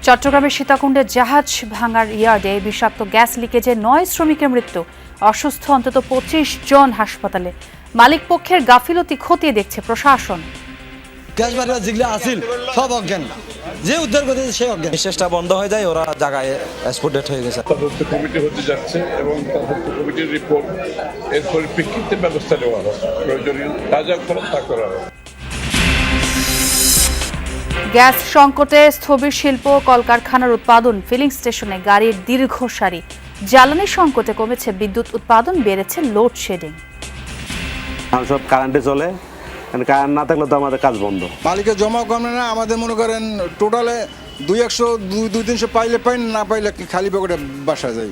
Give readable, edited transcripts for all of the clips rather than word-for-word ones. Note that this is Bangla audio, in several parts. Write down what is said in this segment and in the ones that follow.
চট্টগ্রামের সীতাকুণ্ডে জাহাজ ভাঙার ইয়ার্ডে বিষাক্ত গ্যাস লিকেজে 9 শ্রমিকের মৃত্যু, অসুস্থ অন্তত 25 জন হাসপাতালে। মালিক পক্ষের গাফিলতি খতিয়ে দেখছে প্রশাসন। গ্যাস বাড়িটা যেগুলো আসিল সব অজ্ঞান, যে উদ্ধার করতেছে সে অজ্ঞান। নিঃশ্বাসটা বন্ধ হয়ে যায়, ওরা জায়গায় স্পট ডেথ হয়ে গেছে। তদন্ত কমিটি হতে যাচ্ছে এবং তদন্ত কমিটির রিপোর্ট এর পরিপ্রেক্ষিতে ব্যবস্থা নেওয়া হবে, প্রয়োজনীয় যা যা করা তা করা হবে। গ্যাস সংকটে স্থবির শিল্প কলকারখানার উৎপাদন, ফিলিং স্টেশনে গাড়ির দীর্ঘ সারি। জ্বালানি সংকটে কমেছে বিদ্যুৎ উৎপাদন, বেড়েছে লোডশেডিং। সব কারেন্টে চলে, কারেন্ট না থাকলে তো আমাদের কাজ বন্ধ। মালিকের জমা কমে না, আমাদের মনে করেন টোটালে 200-300 পাইলে পাই, না পাইলে খালি পকেটে বাসা যায়।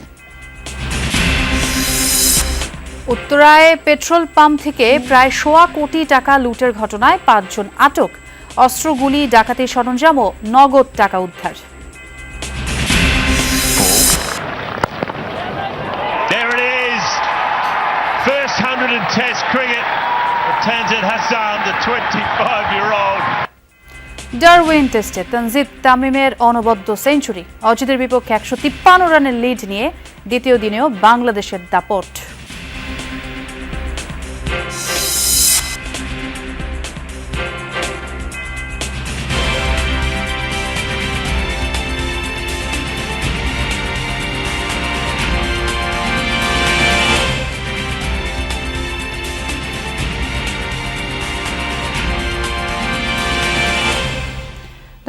উত্তরায় পেট্রোল পাম্প থেকে প্রায় 1.25 কোটি টাকা লুটের ঘটনায় 5 জন আটক। অস্ত্র, গুলি, ডাকাতির সরঞ্জাম ও নগদ টাকা উদ্ধার। There it is. First 100 in Test cricket. Tanzil Hassan, the 25-year-old. Darwin টেস্টে তানজিদ তামিমের অনবদ্য সেঞ্চুরি। অজিতের বিপক্ষে 153 রানের লিড নিয়ে দ্বিতীয় দিনেও বাংলাদেশের দাপট।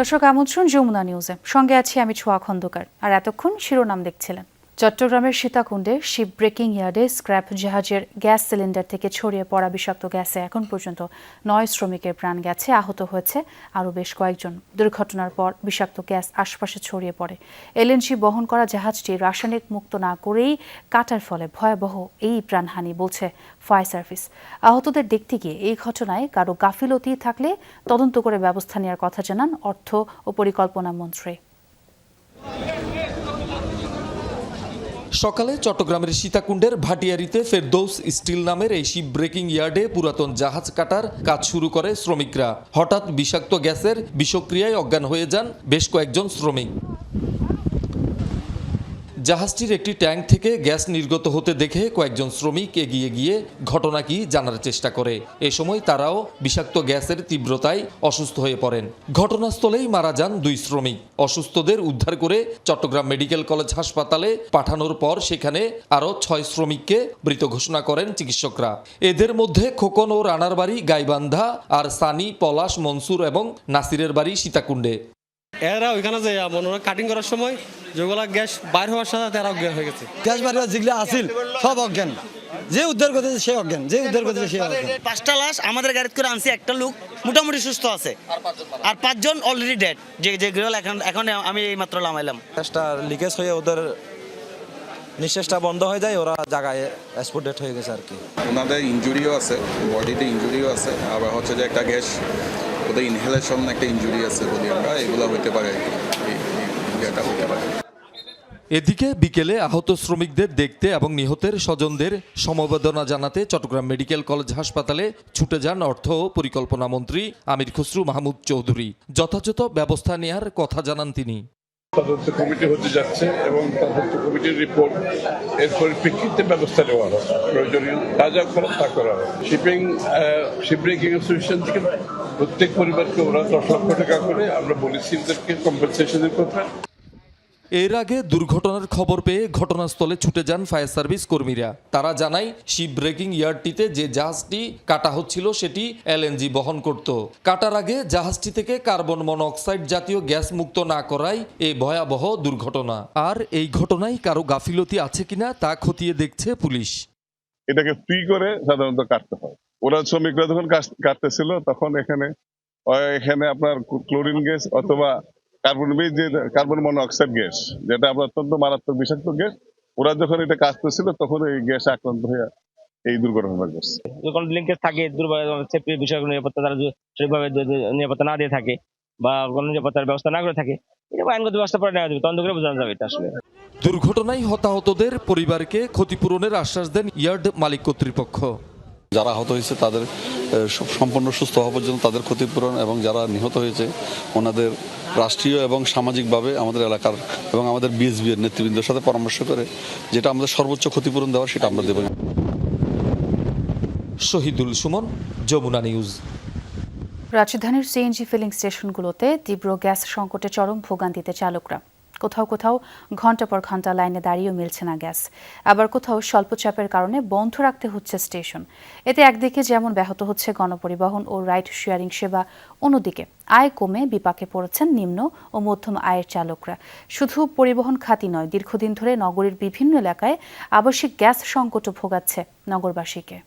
দর্শক, আমন্ত্রণ যমুনা নিউজে, সঙ্গে আছি আমি ছোয়া খন্দকার। আর এতক্ষণ শিরোনাম দেখছিলেন। চট্টগ্রামের সীতাকুণ্ডে শিপ ব্রেকিং ইয়ার্ডে স্ক্র্যাপ জাহাজের গ্যাস সিলিন্ডার থেকে ছড়িয়ে পড়া বিষাক্ত গ্যাসে এখন পর্যন্ত 9 শ্রমিকের প্রাণ গেছে, আহত হয়েছে আরও বেশ কয়েকজন। দুর্ঘটনার পর বিষাক্ত গ্যাস আশপাশে ছড়িয়ে পড়ে। এলএনজি বহন করা জাহাজটি রাসায়নিক মুক্ত না করেই কাটার ফলে ভয়াবহ এই প্রাণহানি বলছে ফায়ার সার্ভিস। আহতদের দেখতে গিয়ে এই ঘটনায় কারো গাফিলতি থাকলে তদন্ত করে ব্যবস্থা নেওয়ার কথা জানান অর্থ ও পরিকল্পনা মন্ত্রী। সকালে চট্টগ্রামের সীতাকুণ্ডের ভাটিয়ারিতে ফেরদৌস স্টিল নামের এই শিপ ব্রেকিং ইয়ার্ডে পুরাতন জাহাজ কাটার কাজ শুরু করে শ্রমিকরা। হঠাৎ বিষাক্ত গ্যাসের বিষক্রিয়ায় অজ্ঞান হয়ে যান বেশ কয়েকজন শ্রমিক। জাহাজটির একটি ট্যাঙ্ক থেকে গ্যাস নির্গত হতে দেখে কয়েকজন শ্রমিক এগিয়ে গিয়ে ঘটনা কি জানার চেষ্টা করে। এ সময় তারাও বিষাক্ত গ্যাসের তীব্রতায় অসুস্থ হয়ে পড়েন। ঘটনাস্থলেই মারা যান 2 শ্রমিক। অসুস্থদের উদ্ধার করে চট্টগ্রাম মেডিকেল কলেজ হাসপাতালে পাঠানোর পর সেখানে আরও 6 শ্রমিককে মৃত ঘোষণা করেন চিকিৎসকরা। এদের মধ্যে খোকন ও রানার বাড়ি গাইবান্ধা, আর সানি, পলাশ, মনসুর এবং নাসিরের বাড়ি সীতাকুণ্ডে। এরা ওইখানে যে মনে কাটিং করার সময় যেগুলো গ্যাস বাইর হওয়ার সাথে তারা অজ্ঞান হয়ে গেছে। গ্যাস বাড়িটা যেগুলো আসিল সব অজ্ঞান, যে উদ্ধার করতেছে সে অজ্ঞান, যে উদ্ধার করতেছে সে অজ্ঞান। 5টা লাশ আমাদের গাড়িতে করে আনছি, একটা লোক মোটামুটি সুস্থ আছে, আর 5 জন অলরেডি ডেড। যে গৃহ এখন আমি এই মাত্র নামাইলাম। গ্যাসটা লিকেজ হয়ে ওদের নিঃশ্বাসটা বন্ধ হয়ে যায়, ওরা জায়গায় স্পট ডেথ হয়ে গেছে আর কি। ওনাদের ইনজুরিও আছে, বডিতে ইনজুরিও আছে, আবার হচ্ছে যে একটা গ্যাস ওদের ইনহেলেশন একটা ইনজুরি আছে বলি আমরা, এগুলো হতে পারে আর কি, এটা হতে পারে। এদিকে বিকেলে আহত শ্রমিকদের দেখতে এবং নিহতের স্বজনদের সমবেদনা জানাতে চট্টগ্রাম মেডিকেল কলেজ হাসপাতালে ছুটে যান অর্থ ও পরিকল্পনা মন্ত্রী আমির খসরু মাহমুদ চৌধুরী। যথাযথ ব্যবস্থা নেয়ার কথা জানান তিনি। তদন্ত কমিটি হতে যাচ্ছে এবং তদন্ত কমিটির রিপোর্ট এর পরিপ্রেক্ষিতে ব্যবস্থা নেওয়া হবে, প্রয়োজনীয় যা যা করা তা করা হবে। শিপ ব্রেকিং অ্যাসোসিয়েশন থেকে প্রত্যেক পরিবারকে ওরা 10 লক্ষ টাকা করে আমরা বলেছি ওদেরকে কম্পেনসেশনের কথা। এর আগে দুর্ঘটনার খবর পেয়ে ঘটনাস্থলে ছুটে যান ফায়ার সার্ভিস কর্মীরা। তারা জানায় শিপ ব্রেকিং ইয়ার্ডটিতে যে জাহাজটি কাটা হচ্ছিল সেটি এলএনজি বহন করত। কাটার আগে জাহাজটি থেকে কার্বন মনোক্সাইড জাতীয় গ্যাস মুক্ত না করায় এই ভয়াবহ দুর্ঘটনা। আর এই ঘটনায় কারো গাফিলতি আছে কিনা তা খতিয়ে দেখছে পুলিশ। এটাকে ফ্রি করে সাধারণত কাটতে হয়। ওরা শ্রমিকরা যখন কাটতেছিল তখন এখানে আপনার ক্লোরিন গ্যাস অথবা কার্বন মনোক্সাইড গ্যাস, যেটা আপনার অত্যন্ত মারাত্মক বিষাক্ত গ্যাস, ওরা যখন এটা কাটতেছিল তখন এই গ্যাস আক্রান্ত হয়ে এই দুর্ঘটনা ঘটছে। যখন লিঙ্কেজ থাকে বিষয় নিরাপত্তা তারা সঠিকভাবে নিরাপত্তা না দিয়ে থাকে বা কোনো নিরাপত্তার ব্যবস্থা না করে থাকে, এটা আইনগত ব্যবস্থা পরে নেওয়া যাবে, তদন্ত করে বোঝানো যাবে এটা আসলে। দুর্ঘটনায় হতাহতদের পরিবারকে ক্ষতিপূরণের আশ্বাস দেন ইয়ার্ড মালিক কর্তৃপক্ষ। যারা আহত হয়েছে তাদের সম্পূর্ণ সুস্থ হওয়া পর্যন্ত তাদের ক্ষতিপূরণ এবং যারা নিহত হয়েছে ওনাদের রাষ্ট্রীয় এবং সামাজিকভাবে আমাদের এলাকার এবং আমাদের বিএসবি এর নেতৃবৃন্দের সাথে পরামর্শ করে যেটা আমাদের সর্বোচ্চ ক্ষতিপূরণ দেওয়ার সেটা আমরা দেব। শহীদুল সুমন, যমুনা নিউজ। রাজধানীর সিএনজি ফিলিং স্টেশনগুলোতে তীব্র গ্যাস সংকটে চরম ভোগান্তিতে চালকরা। কোথাও কোথাও ঘন্টা পর ঘন্টা লাইনে দাঁড়িয়েও মিলছে না গ্যাস, আবার কোথাও স্বল্প চাপের কারণে বন্ধ রাখতে হচ্ছে স্টেশন। এতে একদিকে যেমন ব্যাহত হচ্ছে গণপরিবহন ও রাইড শেয়ারিং সেবা, অন্যদিকে আয় কমে বিপাকে পড়েছেন নিম্ন ও মধ্যম আয়ের চালকরা। শুধু পরিবহন খাতই নয়, দীর্ঘদিন ধরে নগরীর বিভিন্ন এলাকায় আবশ্যিক গ্যাস সংকটও ভোগাচ্ছে নগরবাসীকে।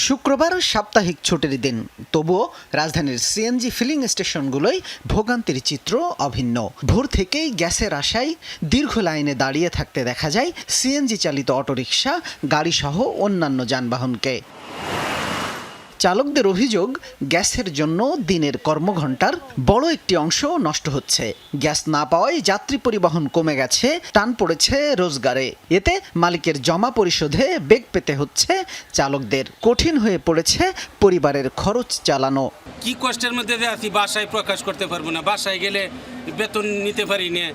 শুক্রবার সাপ্তাহিক ছুটির দিন, তবুও রাজধানীর সিএনজি ফিলিং স্টেশনগুলোই ভোগান্তির চিত্র অভিন্ন। ভোর থেকেই গ্যাসের আশায় দীর্ঘ লাইনে দাঁড়িয়ে থাকতে দেখা যায় সিএনজি চালিত অটোরিকশা, গাড়িসহ অন্যান্য যানবাহনকে। চালকদের অভিযোগ, গ্যাসের জন্য দিনের কর্মঘণ্টার বড় একটি অংশ নষ্ট হচ্ছে। গ্যাস না পাওয়ায় যাত্রী পরিবহন কমে গেছে, টান পড়েছে রোজগারে। এতে মালিকের জমা পরিশোধে বেগ পেতে হচ্ছে চালকদের। কঠিন হয়ে পড়েছে পরিবারের খরচ চালানো। কি কষ্টের মধ্যে আছি, বাসায় প্রকাশ করতে পারবো না। বাসায় গেলে বেতন নিতে পারি না,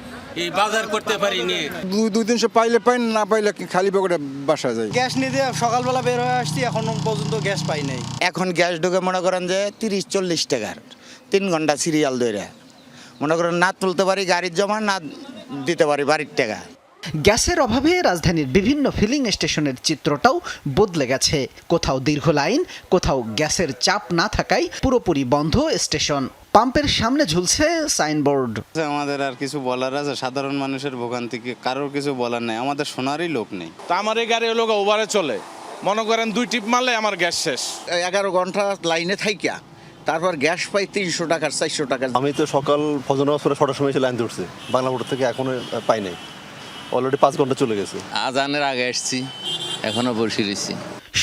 এই বাজার করতে পারি না। 2-300 পাইলে পাই, না পাইলে খালি পকেটে বাসা যায়। গ্যাস নিতে সকালবেলা বের হয়ে আসছি, এখনো পর্যন্ত গ্যাস পাই নাই। এখন গ্যাস ঢুকে মনে করেন যে 30-40 টাকার 3 ঘন্টা সিরিয়াল ধরে মনে করেন না তুলতে পারি গাড়ির জমা, না দিতে পারি বাড়ির টাকা। গ্যাসের অভাবে রাজধানীর বিভিন্ন ফিলিং স্টেশনের চিত্রটাও বদলে গেছে। কোথাও দীর্ঘ লাইন, কোথাও গ্যাসের চাপ না থাকায় পুরোপুরি বন্ধ স্টেশন। পাম্পের সামনে ঝুলছে সাইনবোর্ড। আমাদের আর কিছু বলার আছে? সাধারণ মানুষের ভোগান্তিকে কারোর কিছু বলার নাই, আমাদের শোনারই লোক নেই। তো আমার এই গাড়ি হলো ওভারে চলে, মনে করেন 2 টিপ মারলে আমার গ্যাস শেষ। 11 ঘন্টা লাইনে থাইকা তারপর গ্যাস পাই 300 টাকার 400 টাকার। আমি তো সকাল ফজর নামাজ পড়ে 6টার সময় এসে লাইন ধরছি, বাংলা মোটর থেকে এখনো পাই নাই। অলরেডি 5 ঘন্টা চলে গেছে। আজানের আগে আসছি, এখনো বসে রয়েছি।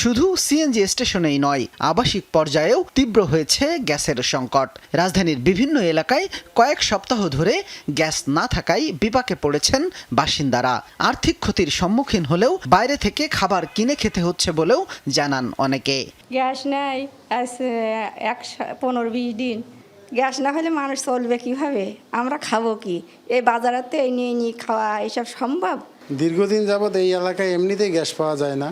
শুধু সিএনজি স্টেশনেই নয়, আবাসিক পর্যায়েও তীব্র হয়েছে গ্যাসের সংকট। রাজধানীর বিভিন্ন এলাকায় কয়েক সপ্তাহ ধরে গ্যাস না থাকায় বিপাকে পড়েছেন বাসিন্দারা। আর্থিক ক্ষতির সম্মুখীন হলেও বাইরে থেকে খাবার কিনে খেতে হচ্ছে বলেও জানান অনেকে। গ্যাস নেই 15-20 দিন, গ্যাস না হলে মানুষ চলবে কিভাবে? আমরা খাবো কি? এই বাজারেতে এই নিয়ে খাওয়া এসব সম্ভব? দীর্ঘদিন যাবৎ এই এলাকায় এমনিতেই গ্যাস পাওয়া যায় না।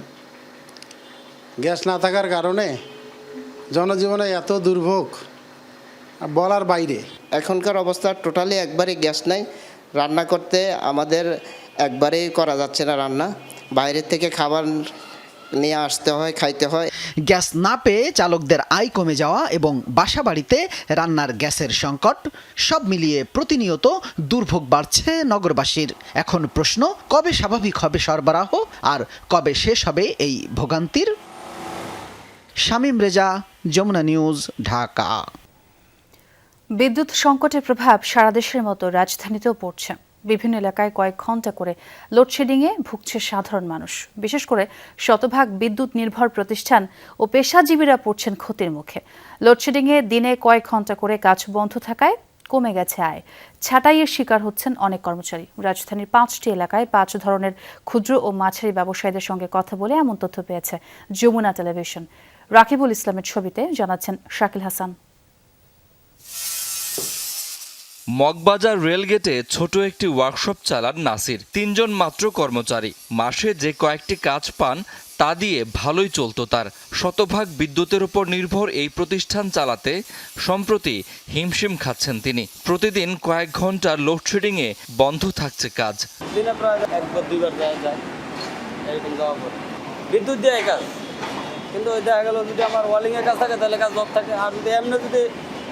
গ্যাস না থাকার কারণে জনজীবনে এত দুর্ভোগ বলার বাইরে। এখনকার অবস্থা টোটালি একবারে গ্যাস নাই, রান্না করতে আমাদের একবারেই করা যাচ্ছে না রান্না, বাইরের থেকে খাবার নিয়ে আসতে হয়, খাইতে হয়। গ্যাস না পেয়ে চালকদের আয় কমে যাওয়া এবং বাসা বাড়িতে রান্নার গ্যাসের সংকট, সব মিলিয়ে প্রতিনিয়ত দুর্ভোগ বাড়ছে নগরবাসীর। এখন প্রশ্ন, কবে স্বাভাবিক হবে সরবরাহ আর কবে শেষ হবে এই ভোগান্তির? শামীম রেজা, যমুনা নিউজ, ঢাকা। বিদ্যুৎ সংকটের প্রভাব সারা দেশের মতো রাজধানীতেও পড়ছে। বিভিন্ন এলাকায় কয়েক ঘন্টা করে লোডশেডিংয়ে ভুগছে সাধারণ মানুষ। বিশেষ করে শতভাগ বিদ্যুৎ নির্ভর প্রতিষ্ঠান ও পেশাজীবীরা পড়ছেন ক্ষতির মুখে। লোডশেডিংয়ে দিনে কয়েক ঘন্টা করে কাজ বন্ধ থাকায় কমে গেছে আয়। ছাঁটাইয়ের শিকার হচ্ছেন অনেক কর্মচারী। রাজধানীর 5টি এলাকায় 5 ধরনের ক্ষুদ্র ও মাঝারি ব্যবসায়ীদের সঙ্গে কথা বলে এমন তথ্য পেয়েছে যমুনা টেলিভিশন। রাকিবুল ইসলামের ছবিতে জানাচ্ছেন শাকিল হাসান। মগবাজার রেলগেটে ছোট একটি ওয়ার্কশপ চালান নাসির। 3 জন মাত্র কর্মচারী। মাসে যে কয়েকটি কাজ পান তা দিয়ে ভালোই চলতো তার। শতভাগ বিদ্যুতের উপর নির্ভর এই প্রতিষ্ঠান চালাতে সম্প্রতি হিমশিম খাচ্ছেন তিনি। প্রতিদিন কয়েক ঘন্টার লোডশেডিংয়ে বন্ধ থাকছে কাজ। দিনে প্রায় 1-2 বার যায় এরকম যাওয়া পড়ে। বিদ্যুৎ দিয়ে কাজ, কিন্তু ওই দেখা গেল যদি আমার ওয়ালিংয়ের কাজ থাকে তাহলে কাজ বন্ধ থাকে, আর যদি এমনি যদি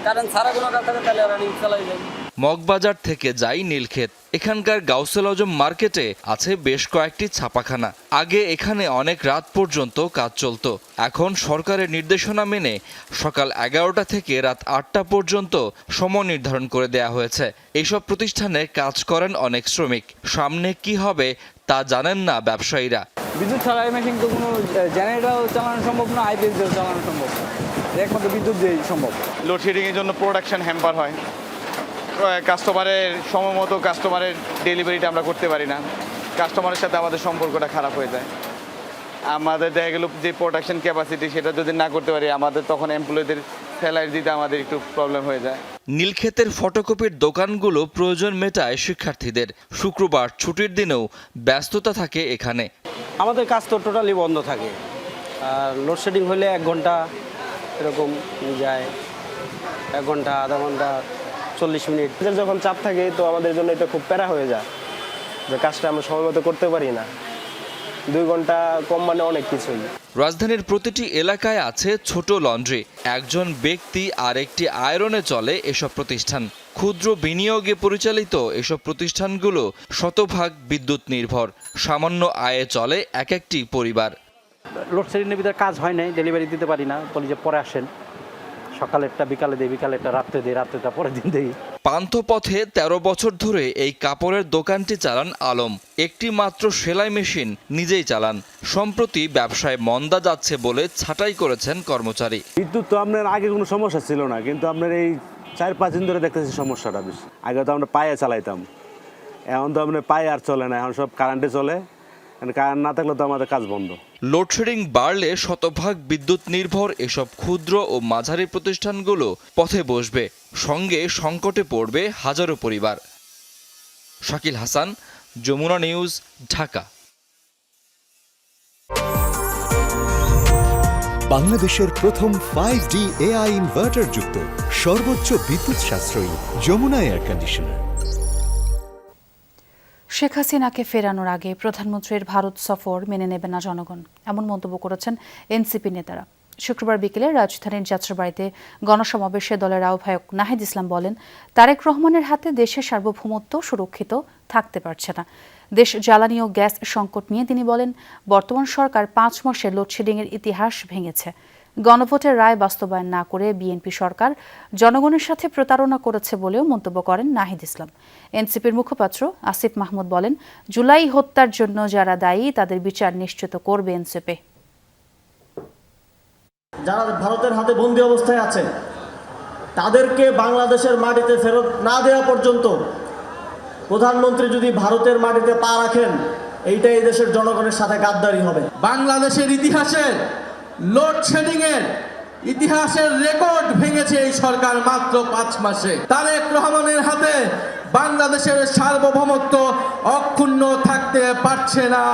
কারেন্ট ছাড়া কোনো কাজ থাকে তাহলে রানিং চালাই যায়। মগবাজার থেকে যাই নীলক্ষেত। এখানকার গাউসেল আজম মার্কেটে আছে বেশ কয়েকটি ছাপাখানা। আগে এখানে অনেক রাত পর্যন্ত কাজ চলত। এখন সরকারের নির্দেশনা মেনে সকাল 11টা থেকে রাত 8টা পর্যন্ত সময় নির্ধারণ করে দেয়া হয়েছে। এইসব প্রতিষ্ঠানে কাজ করেন অনেক শ্রমিক। সামনে কি হবে তা জানেন না ব্যবসায়ীরা। বিদ্যুৎ ছাড়া এই মেশিন তো কোনো জেনারেটরও চালানো সম্ভব না, আইপিএস দিয়েও চালানো সম্ভব না, একমাত্র বিদ্যুৎ দিয়েই সম্ভব। লোডশেডিংয়ের জন্য প্রোডাকশন হ্যাম্পার হয়, কাস্টমারের সময় মতো কাস্টমারের ডেলিভারিটা আমরা করতে পারি না, কাস্টমারের সাথে আমাদের সম্পর্কটা খারাপ হয়ে যায়। আমাদের দেখা গেল যে প্রোডাকশন ক্যাপাসিটি সেটা যদি না করতে পারি আমাদের তখন এমপ্লয়ীদের স্যালারি দিতে আমাদের একটু প্রবলেম হয়ে যায়। নীলক্ষেতের ফটোকপির দোকানগুলো প্রয়োজন মেটায় শিক্ষার্থীদের। শুক্রবার ছুটির দিনেও ব্যস্ততা থাকে এখানে। আমাদের কাজ তো টোটালি বন্ধ থাকে, আর লোডশেডিং হলে 1 ঘন্টা এরকম যায়, 1 ঘন্টা, আধা ঘন্টা, 40 মিনিট। যখন চাপ থাকে তো আমাদের জন্য এটা খুব প্যারা হয়ে যায় যে কাজটা আমরা সময় মতো করতে পারি না। 2 ঘন্টা কম মানে অনেক কিছুই। রাজধানীর প্রতিটি এলাকায় আছে ছোট লন্ড্রি। একজন ব্যক্তি আর একটি আয়রনে চলে এসব প্রতিষ্ঠান। ক্ষুদ্র বিনিয়োগে পরিচালিত এসব প্রতিষ্ঠানগুলো শতভাগ বিদ্যুৎ নির্ভর। সামান্য আয়ে চলে এক একটি পরিবার। লোডশেডিংয়ের ভিতরে কাজ হয় নাই, ডেলিভারি দিতে পারি না, বলি যে পরে আসেন, সকালেরটা বিকালে দেই, বিকালেরটা রাত্রে দেই, রাত্রেটা পরের দিন দেই। পান্থপথে 13 বছর ধরে এই কাপড়ের দোকানটি চালান আলম। একটি মাত্র সেলাই মেশিন নিজেই চালান। সম্প্রতি ব্যবসায় মন্দা যাচ্ছে বলে ছাঁটাই করেছেন কর্মচারী। বিদ্যুৎ তো আপনার আগে কোনো সমস্যা ছিল না, কিন্তু আপনার এই 4-5 দিন ধরে দেখতেছি সমস্যাটা বেশি। আগে তো আমরা পায়ে চালাইতাম, এখন তো আপনার পায়ে আর চলে না, এখন সব কারেন্টে চলে। কারেন্ট না থাকলে তো আমাদের কাজ বন্ধ। লোডশেডিং বাড়লে শতভাগ বিদ্যুৎ নির্ভর এসব ক্ষুদ্র ও মাঝারি প্রতিষ্ঠানগুলো পথে বসবে। সঙ্গে সংকটে পড়বে হাজারো পরিবার। শাকিল হাসান, যমুনা নিউজ, ঢাকা। বাংলাদেশের প্রথম 5D AI ইনভার্টার যুক্ত সর্বোচ্চ বিদ্যুৎ সাশ্রয়ী যমুনা এয়ার কন্ডিশনার। শেখ হাসিনাকে ফেরানোর আগে প্রধানমন্ত্রীর ভারত সফর মেনে নেবে না জনগণ, এমন মন্তব্য করেছেন এনসিপি নেতারা। শুক্রবার বিকেলে রাজধানীর যাত্রাবাড়িতে গণসমাবেশে দলের আহ্বায়ক নাহিদ ইসলাম বলেন, তারেক রহমানের হাতে দেশের সার্বভৌমত্ব সুরক্ষিত থাকতে পারছে না। দেশ জ্বালানি ও গ্যাস সংকট নিয়ে তিনি বলেন, বর্তমান সরকার 5 মাসের লোডশেডিংয়ের ইতিহাস ভেঙেছে। গণভোটের রায় বাস্তবায়ন না করে বিএনপি সরকার জনগণের সাথে প্রতারণা করেছে বলেও মন্তব্য করেন নাহিদ ইসলাম। এনসিপির মুখপাত্র আসিফ মাহমুদ বলেন, জুলাই হত্যার জন্য যারা দায়ী তাদের বিচার নিশ্চিত করবে এনসিপি। যারা ভারতের হাতে বন্দী অবস্থায় আছেন তাদেরকে বাংলাদেশের মাটিতে ফেরত না দেওয়া পর্যন্ত প্রধানমন্ত্রী যদি ভারতের মাটিতে পা রাখেন, এইটাই এই দেশের জনগণের সাথে গাদ্দারি হবে। বাংলাদেশের ইতিহাসের লোডশেডিং এর ইতিহাসের রেকর্ড ভেঙেছে এই সরকার মাত্র 5 মাসে। তারেক রহমানের হাতে বাংলাদেশের সার্বভৌমত্ব অক্ষুণ্ণ থাকতে পারছে না।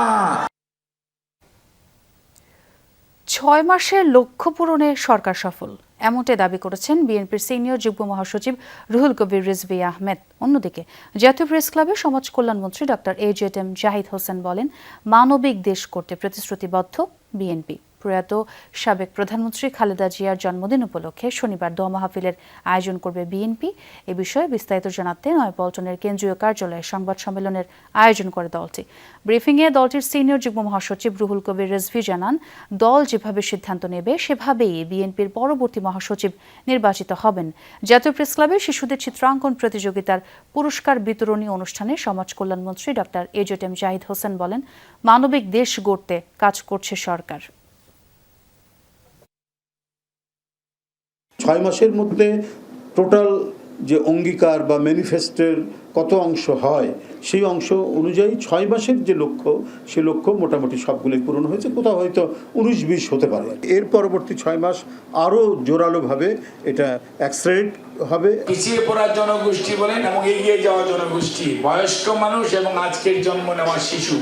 6 মাসের লক্ষ্য পূরণে সরকার সফল, এমনটাই দাবি করেছেন বিএনপির সিনিয়র যুগ্ম মহাসচিব রুহুল কবির রিজভী আহমেদ। অন্যদিকে জাতীয় প্রেস ক্লাবে সমাজ কল্যাণমন্ত্রী ডক্টর AJM জাহিদ হোসেন বলেন, মানবিক দেশ করতে প্রতিশ্রুতিবদ্ধ বিএনপি। প্রয়াত সাবেক প্রধানমন্ত্রী খালেদা জিয়ার জন্মদিন উপলক্ষে শনিবার দোয়া মাহফিলের আয়োজন করবে বিএনপি। এ বিষয়ে বিস্তারিত জানাতে নয়াপল্টনের কেন্দ্রীয় কার্যালয়ে সংবাদ সম্মেলনের আয়োজন করে দলটি। ব্রিফিংয়ে দলটির সিনিয়র যুগ্ম মহাসচিব রুহুল কবির রিজভী জানান, দল যেভাবে সিদ্ধান্ত নেবে সেভাবেই বিএনপির পরবর্তী মহাসচিব নির্বাচিত হবেন। জাতীয় প্রেস ক্লাবে শিশুদের চিত্রাঙ্কন প্রতিযোগিতার পুরস্কার বিতরণী অনুষ্ঠানে সমাজ কল্যাণমন্ত্রী ডক্টর AJM জাহিদ হোসেন বলেন, মানবিক দেশ গড়তে কাজ করছে সরকার। 6 মাসের মধ্যে টোটাল যে অঙ্গীকার বা ম্যানিফেস্টোর কত অংশ হয়, সেই অংশ অনুযায়ী 6 মাসের যে লক্ষ্য, সে লক্ষ্য মোটামুটি সবগুলোই পূরণ হয়েছে। কোথাও হয়তো 19-20 হতে পারে। এর পরবর্তী 6 মাস আরও জোরালোভাবে এটা অ্যাক্সেলারেট হবে। পিছিয়ে পড়া জনগোষ্ঠী বলেন এবং এগিয়ে যাওয়া জনগোষ্ঠী, বয়স্ক মানুষ এবং আজকের জন্ম নেওয়া শিশু,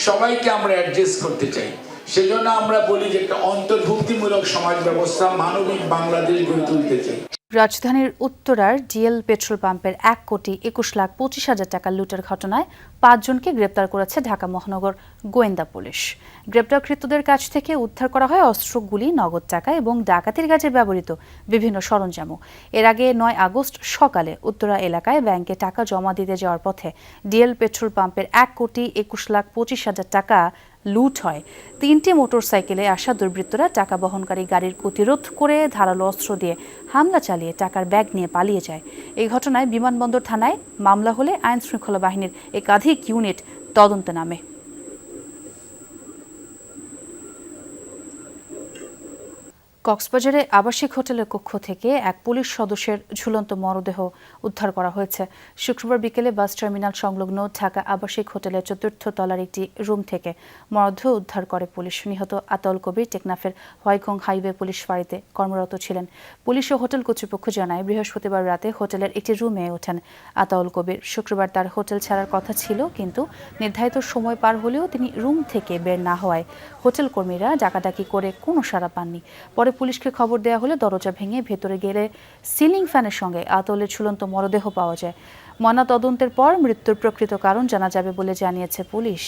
সবাইকে আমরা অ্যাড্রেস করতে চাই। সেজন্য আমরা বলি যে একটা অন্তর্ভুক্তিমূলক সমাজ ব্যবস্থা, মানবিক বাংলাদেশ গড়ে তুলতে চাই। রাজধানীর উত্তরার ডিএল পেট্রোল পাম্পের 1,25,00,000 টাকা লুটের ঘটনায় 5 জনকে গ্রেপ্তার করেছে ঢাকা মহানগর গোয়েন্দা পুলিশ। গ্রেপ্তারকৃতদের কাছ থেকে উদ্ধার করা হয় অস্ত্র, গুলি, নগদ টাকা এবং ডাকাতির কাজে ব্যবহৃত বিভিন্ন সরঞ্জামও। এর আগে 9 আগস্ট সকালে উত্তরা এলাকায় ব্যাংকে টাকা জমা দিতে যাওয়ার পথে ডিএল পেট্রোল পাম্পের 1,21,25,000 টাকা লুট হয়। 3টি মোটরসাইকেলে আসা দুর্বৃত্তরা টাকা বহনকারী গাড়ির প্রতিরোধ করে ধারালো অস্ত্র দিয়ে হামলা চালিয়ে টাকার ব্যাগ নিয়ে পালিয়ে যায়। এই ঘটনায় বিমানবন্দর থানায় মামলা হলে আইন শৃঙ্খলা বাহিনীর একাধিক ইউনিট তদন্তে নামে। কক্সবাজারে আবাসিক হোটেলের কক্ষ থেকে এক পুলিশ সদস্যের ঝুলন্ত মরদেহ উদ্ধার করা হয়েছে। শুক্রবার বিকেলে বাস টার্মিনাল সংলগ্ন ঢাকা আবাসিক হোটেলের ৪র্থ তলার একটি রুম থেকে মরদেহ উদ্ধার করে পুলিশ। নিহত আতাউল কবির টেকনাফের হোয়াইকং হাইওয়ে পুলিশ ফাঁড়িতে কর্মরত ছিলেন। পুলিশ ও হোটেল কর্তৃপক্ষ জানায়, বৃহস্পতিবার রাতে হোটেলের একটি রুমে ওঠেন আতাউল কবির। শুক্রবার তার হোটেল ছাড়ার কথা ছিল, কিন্তু নির্ধারিত সময় পার হলেও তিনি রুম থেকে বের না হওয়ায় হোটেল কর্মীরা ডাকাডাকি করে কোনো সাড়া পাননি। পরে পুলিশকে খবর দেওয়া হলে দরজা ভেঙে ভেতরে গেলে সিলিং ফ্যানের সঙ্গে আতাউলের ঝুলন্ত মরদেহ পাওয়া যায়। ময়নাতদন্তের পর মৃত্যুর প্রকৃত কারণ জানা যাবে বলে জানিয়েছে পুলিশ।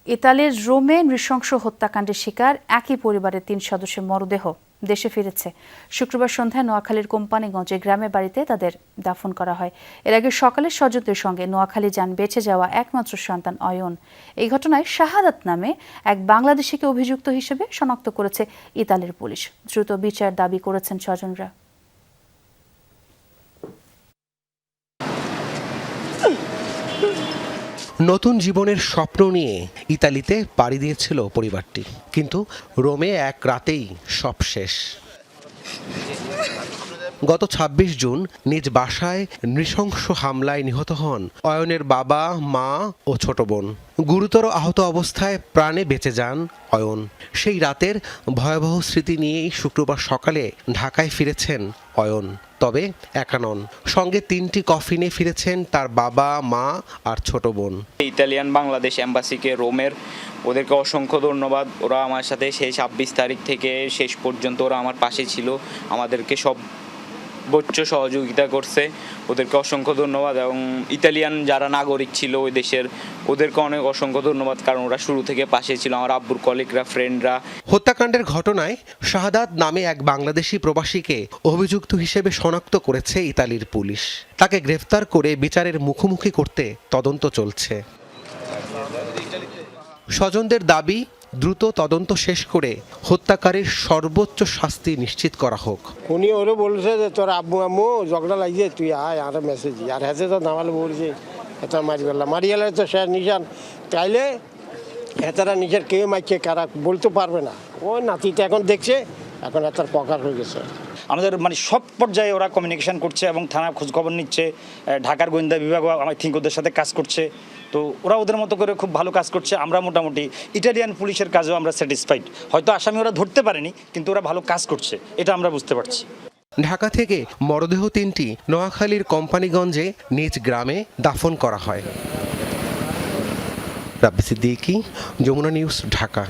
ইতালির রোমে নৃশংস হত্যাকাণ্ডের শিকার একই পরিবারের ৩ সদস্যের মরদেহ দেশে ফিরেছে। শুক্রবার সন্ধ্যায় নোয়াখালীর কোম্পানিগঞ্জে গ্রামে বাড়িতে তাদের দাফন করা হয়। এর আগে সকালে স্বজনদের সঙ্গে নোয়াখালী যান বেঁচে যাওয়া একমাত্র সন্তান অয়ন। এই ঘটনায় শাহাদাত নামে এক বাংলাদেশিকে অভিযুক্ত হিসেবে শনাক্ত করেছে ইতালির পুলিশ। দ্রুত বিচার দাবি করেছেন স্বজনরা। নতুন জীবনের স্বপ্ন নিয়ে ইতালিতে পাড়ি দিয়েছিল পরিবারটি, কিন্তু রোমে এক রাতেই সব শেষ। গত ২৬ জুন নিজ বাসায় নৃশংস হামলায় নিহত হন অয়নের বাবা, মা ও ছোট বোন। গুরুতর আহত অবস্থায় প্রাণে বেঁচে যান অয়ন। সেই রাতের ভয়াবহ স্মৃতি নিয়েই শুক্রবার সকালে ঢাকায় ফিরেছেন অয়ন। তবে একা নন, সঙ্গে ৩টি কফিনে ফিরেছেন তার বাবা, মা আর ছোট বোন। ইতালিয়ান বাংলাদেশ এম্বাসিকে রোমের, ওদেরকে অসংখ্য ধন্যবাদ। ওরা আমার সাথে সেই ২৬ তারিখ থেকে শেষ পর্যন্ত ওরা আমার পাশে ছিল, আমাদেরকে সর্বোচ্চ সহযোগিতা করছে। ওদেরকে অসংখ্য ধন্যবাদ। এবং ইতালিয়ান যারা নাগরিক ছিল ওই দেশের, ওদেরকে অনেক অসংখ্য ধন্যবাদ, কারণ ওরা শুরু থেকে পাশে ছিল, আমার আব্বুর কলিগরা, ফ্রেন্ডরা। হত্যাকাণ্ডের ঘটনায় শাহাদাত নামে এক বাংলাদেশি প্রবাসীকে অভিযুক্ত হিসেবে শনাক্ত করেছে ইতালির পুলিশ। তাকে গ্রেফতার করে বিচারের মুখোমুখি করতে তদন্ত চলছে। স্বজনদের দাবি, দ্রুত তদন্ত শেষ করে হত্যাকারীর সর্বোচ্চ শাস্তি নিশ্চিত করা হোক। উনি ওরও বলছে যে তোর আব্বু আম্মু ঝগড়া লাগিয়ে তুই আয়, আর মেসেজ আর হাতে তো নামালে বলছে এটা মারি গেলাম, মারি গেলে তো শেষ নিশান। তাইলে এতারা নিজের কেউ মাইকে কারা বলতে পারবে না। ওই নাতিটা এখন দেখছে, এখন এতার পকার হয়ে গেছে। আমাদের সব পর্যায়ে ওরা কমিউনিকেশন করছে এবং থানা খোঁজখবর নিচ্ছে। ঢাকার গোয়েন্দা বিভাগ আই থিঙ্ক ওদের সাথে কাজ করছে। তো ওরা ওদের মতো করে খুব ভালো কাজ করছে। আমরা মোটামুটি ইটালিয়ান পুলিশের কাজেও আমরা স্যাটিসফাইড। হয়তো আসামি ওরা ধরতে পারেনি, কিন্তু ওরা ভালো কাজ করছে, এটা আমরা বুঝতে পারছি। ঢাকা থেকে মরদেহ ৩টি নোয়াখালীর কোম্পানিগঞ্জে নিজ গ্রামে দাফন করা হয়। রাব্বি সিদ্দিকী, যমুনা নিউজ, ঢাকা।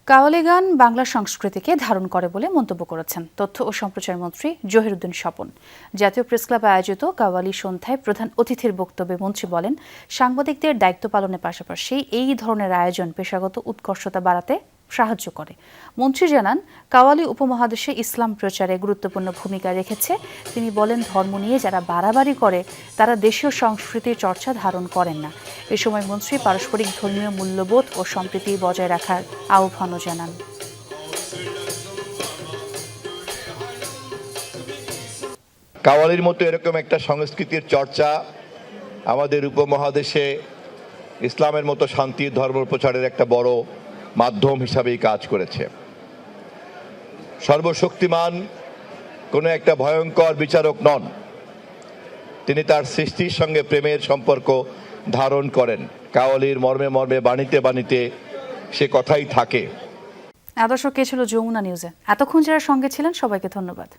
কাওয়ালি গান বাংলা সংস্কৃতিকে ধারণ করে বলে মন্তব্য করেছেন তথ্য ও সম্প্রচার মন্ত্রী জহিরুদ্দিন স্বপন। জাতীয় প্রেসক্লাব আয়োজিত কাওয়ালি সন্ধ্যায় প্রধান অতিথির বক্তব্যে মন্ত্রী বলেন, সাংবাদিকদের দায়িত্ব পালনের পাশাপাশি এই ধরনের আয়োজন পেশাগত উৎকর্ষতা বাড়াতে সাহায্য করে। মন্ত্রী জানান, কাওয়ালি উপমহাদেশে ইসলাম প্রচারে গুরুত্বপূর্ণ ভূমিকা রেখেছে। তিনি বলেন, ধর্ম নিয়ে যারা বাড়াবাড়ি করে তারা দেশীয় সংস্কৃতির চর্চা ধারণ করেন না। এ সময় মন্ত্রী পারস্পরিক ধর্মীয় মূল্যবোধ ও সম্প্রীতি বজায় রাখার আহ্বানও জানান। কাওয়ালির মতো এরকম একটা সংস্কৃতির চর্চা আমাদের উপমহাদেশে ইসলামের মতো শান্তির ধর্ম প্রচারের একটা বড় মাধ্যম হিসাবেই কাজ করেছে। সর্বশক্তিমান কোনো একটা ভয়ঙ্কর বিচারক নন, তিনি তার সৃষ্টির সঙ্গে প্রেমের সম্পর্ক ধারণ করেন। কাওয়ালির মর্মে মর্মে বাণীতে বাণীতে সে কথাই থাকে। দর্শক, কে ছিল যমুনা নিউজে। এতক্ষণ যারা সঙ্গে ছিলেন সবাইকে ধন্যবাদ।